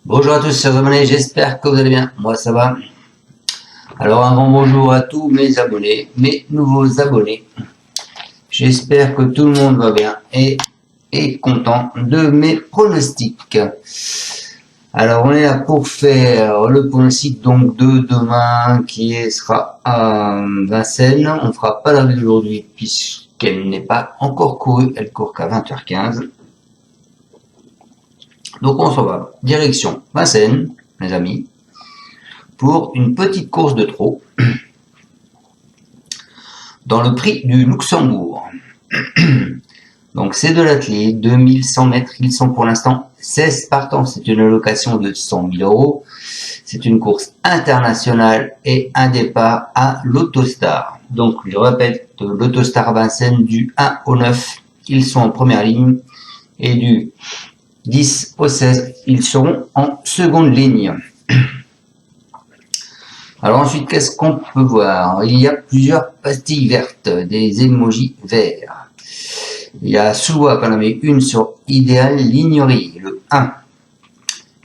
Bonjour à tous chers abonnés, j'espère que vous allez bien, moi ça va. Alors un grand bonjour à tous mes abonnés, mes nouveaux abonnés. J'espère que tout le monde va bien et est content de mes pronostics. Alors on est là pour faire le pronostic donc de demain sera à Vincennes. On ne fera pas la vidéo d'aujourd'hui puisqu'elle n'est pas encore courue, elle court qu'à 20h15. Donc on s'en va direction Vincennes, mes amis, pour une petite course de trot dans le prix du Luxembourg. Donc c'est de l'athlète, 2100 mètres, ils sont pour l'instant 16 partants, c'est une allocation de 100 000 euros. C'est une course internationale et un départ à l'Autostar. Donc je répète, l'Autostar Vincennes du 1 au 9, ils sont en première ligne et du 10 au 16, ils seront en seconde ligne. Alors ensuite, qu'est-ce qu'on peut voir? Il y a plusieurs pastilles vertes, des emojis verts. Il y a Soulois qu'on a mis une sur Idéal Lignerie, le 1.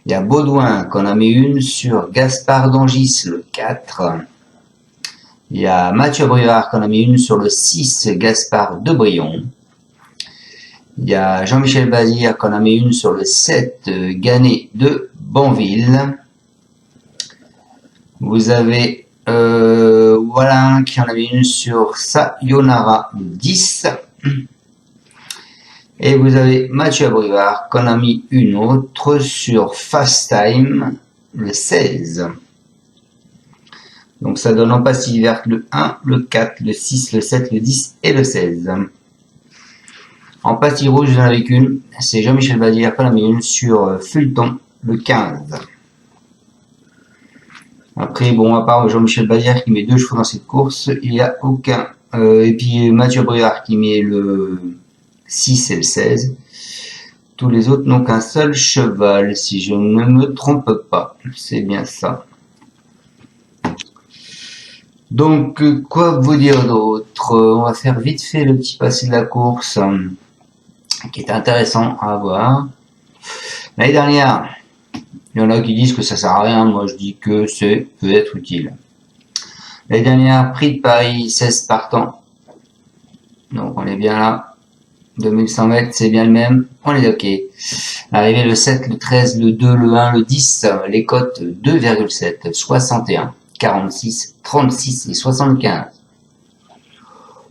Il y a Baudouin qu'on a mis une sur Gaspard d'Angis, le 4. Il y a Mathieu Brivard qu'on a mis une sur le 6, Gaspard de Brion. Il y a Jean-Michel Bazir qu'on a mis une sur le 7, Gannet de Banville. Vous avez Wallin qui en a mis une sur Sayonara, le 10. Et vous avez Mathieu Brivard qu'on a mis une autre sur Fast Time, le 16. Donc ça donne en pastille verte le 1, le 4, le 6, le 7, le 10 et le 16. En pastille rouge, j'en avais qu'une, c'est Jean-Michel Bazir qu'on a mis une sur Fulton, le 15. Après, bon, à part Jean-Michel Bazir qui met 2 chevaux dans cette course, il n'y a aucun. Et puis Mathieu Briard qui met le 6 et le 16. Tous les autres n'ont qu'un seul cheval, si je ne me trompe pas. C'est bien ça. Donc, quoi vous dire d'autre? On va faire vite fait le petit passé de la course, qui est intéressant à voir. L'année dernière, il y en a qui disent que ça sert à rien, moi je dis que c'est peut être utile. L'année dernière, prix de Paris, 16 partants. Donc on est bien là. 2100 mètres, c'est bien le même. On est ok. Arrivé le 7, le 13, le 2, le 1, le 10, les cotes 2,7, 61, 46, 36 et 75.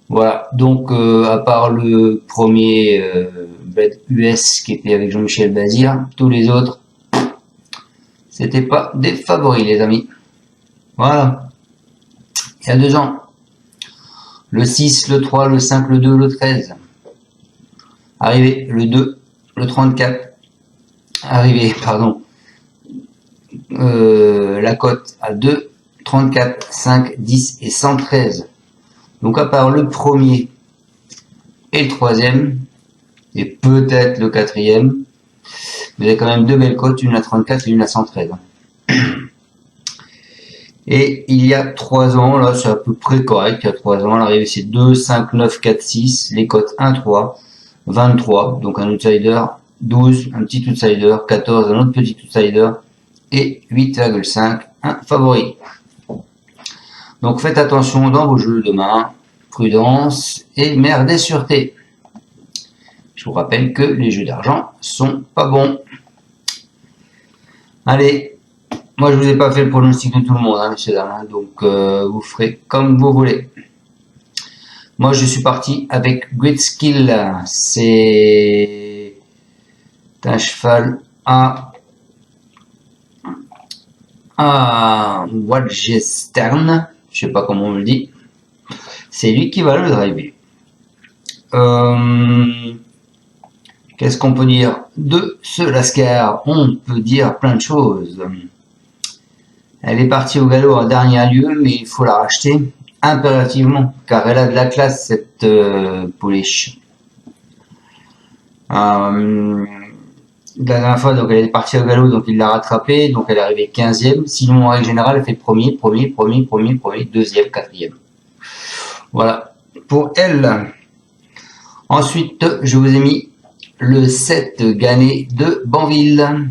Voilà, donc à part le premier Bet US qui était avec Jean-Michel Bazir, tous les autres, c'était pas des favoris les amis. Voilà. Il y a 2 ans, le 6, le 3, le 5, le 2, le 13. Arrivé le 2, le 34. Arrivé, pardon, la cote à 2, 34, 5, 10 et 113. Donc à part le premier et le troisième, et peut-être le quatrième, vous avez quand même 2 belles cotes, une à 34 et une à 113. Et il y a 3 ans, là c'est à peu près correct, il y a 3 ans, l'arrivée c'est 2, 5, 9, 4, 6, les cotes 1, 3, 23, donc un outsider, 12, un petit outsider, 14, un autre petit outsider, et 8,5, un favori. Donc faites attention dans vos jeux demain, prudence et mère des sûretés. Je vous rappelle que les jeux d'argent sont pas bons. Allez, moi je vous ai pas fait le pronostic de tout le monde, hein, messieurs dames, donc vous ferez comme vous voulez. Moi je suis parti avec Great Skill, c'est un cheval à Wadgestern, je sais pas comment on le dit. C'est lui qui va le driver. Qu'est-ce qu'on peut dire de ce Lascar? On peut dire plein de choses. Elle est partie au galop en dernier lieu, mais il faut la racheter impérativement, car elle a de la classe cette pouliche. La dernière fois, donc elle est partie au galop, donc il l'a rattrapée, donc elle est arrivée 15e. Sinon, en règle générale, elle fait premier, deuxième, quatrième. Voilà, pour elle. Ensuite, je vous ai mis le 7 Gannet de Banville.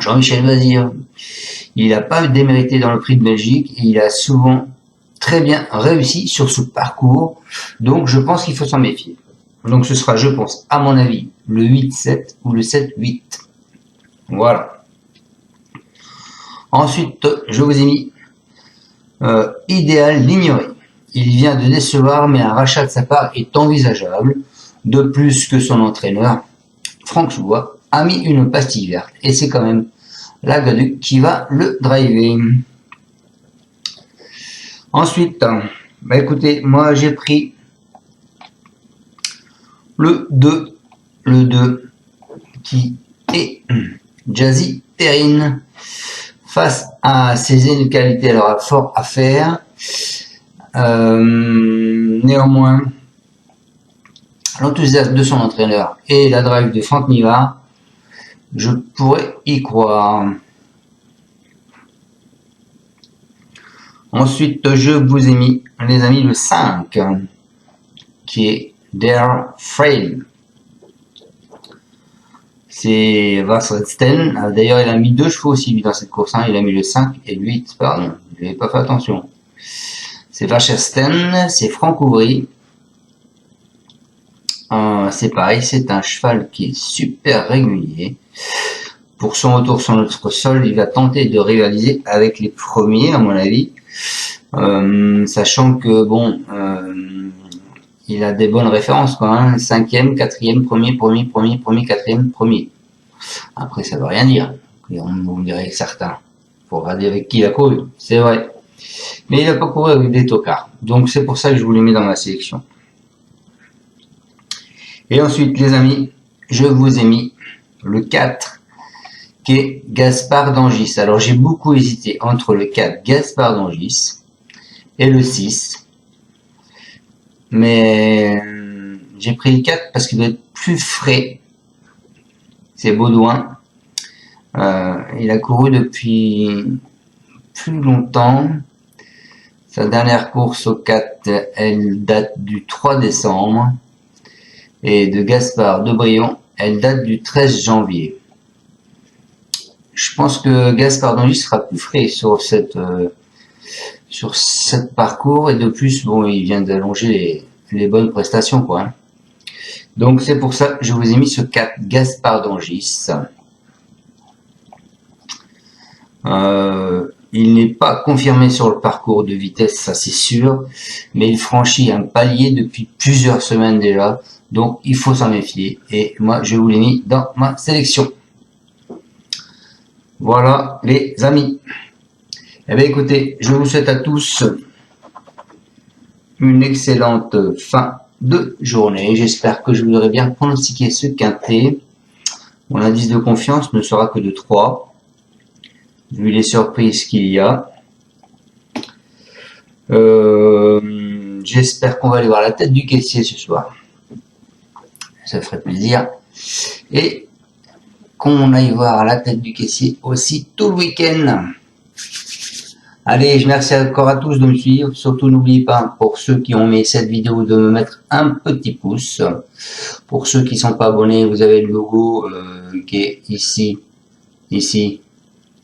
Jean-Michel Bazir, il n'a pas démérité dans le prix de Belgique, et il a souvent très bien réussi sur ce parcours, donc je pense qu'il faut s'en méfier. Donc ce sera, je pense, à mon avis, le 8-7 ou le 7-8. Voilà. Ensuite, je vous ai mis Idéal l'ignorer. Il vient de décevoir, mais un rachat de sa part est envisageable. De plus que son entraîneur, Franck Soubois, a mis une pastille verte. Et c'est quand même Lagaduc qui va le driver. Ensuite, bah écoutez, moi j'ai pris le 2 qui est Jazzy Perrine. Face à ses inégalités, elle aura fort à faire. Néanmoins, l'enthousiasme de son entraîneur et la drive de Franck Nivard, je pourrais y croire. Ensuite, je vous ai mis, les amis, le 5, qui est Dare Frame. C'est Vasselsten. D'ailleurs, il a mis 2 chevaux aussi dans cette course. Il a mis le 5 et le 8, pardon. Je n'avais pas fait attention. C'est Vasselsten, c'est Franck Ouvry. C'est pareil, c'est un cheval qui est super régulier. Pour son retour sur notre sol, il va tenter de rivaliser avec les premiers, à mon avis. Sachant que, bon, il a des bonnes références, quoi, hein. 5e, 4e, premier, 4e, premier. Après, ça veut rien dire. On dirait certains. Faut regarder avec qui il a couru, c'est vrai. Mais il n'a pas couru avec des tocards. Donc, c'est pour ça que je vous l'ai mis dans ma sélection. Et ensuite, les amis, je vous ai mis le 4, qui est Gaspard d'Angis. Alors, j'ai beaucoup hésité entre le 4, Gaspard d'Angis, et le 6. Mais j'ai pris le 4 parce qu'il doit être plus frais. C'est Baudouin. Il a couru depuis plus longtemps. Sa dernière course au 4, elle date du 3 décembre. Et de Gaspard de Brion, elle date du 13 janvier. Je pense que Gaspard d'Angis sera plus frais sur cette parcours, et de plus, bon, il vient d'allonger les bonnes prestations, quoi, hein. Donc c'est pour ça que je vous ai mis ce 4, Gaspard d'Angis. Il n'est pas confirmé sur le parcours de vitesse, ça c'est sûr, mais il franchit un palier depuis plusieurs semaines déjà, donc il faut s'en méfier, et moi je vous l'ai mis dans ma sélection. Voilà les amis. Eh bien écoutez, je vous souhaite à tous une excellente fin de journée. J'espère que je vous aurai bien pronostiqué ce quintet. Mon indice de confiance ne sera que de 3, vu les surprises qu'il y a. J'espère qu'on va aller voir la tête du caissier ce soir. Ça ferait plaisir. Et qu'on aille voir la tête du caissier aussi tout le week-end. Allez, je remercie encore à tous de me suivre. Surtout, n'oubliez pas, pour ceux qui ont aimé cette vidéo, de me mettre un petit pouce. Pour ceux qui ne sont pas abonnés, vous avez le logo qui est ici,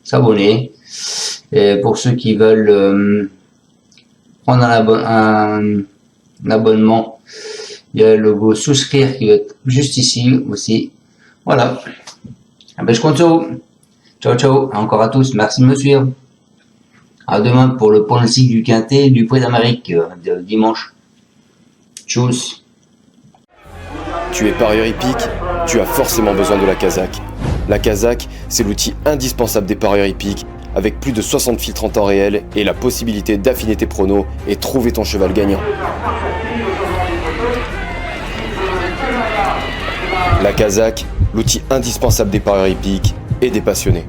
s'abonner. Et pour ceux qui veulent prendre un abonnement, il y a le logo souscrire qui va être juste ici aussi. Voilà. Ah ben, je compte sur vous. Ciao, ciao. Encore à tous. Merci de me suivre. À demain pour le pronostic du quintet du Prix d'Amérique de dimanche. Tchuss. Tu es parieur hippique, tu as forcément besoin de la Kazakh. La Kazakh, c'est l'outil indispensable des parieurs hippiques, avec plus de 60 filtres en temps réel et la possibilité d'affiner tes pronos et trouver ton cheval gagnant. La Kazakh, l'outil indispensable des parieurs hippiques et des passionnés.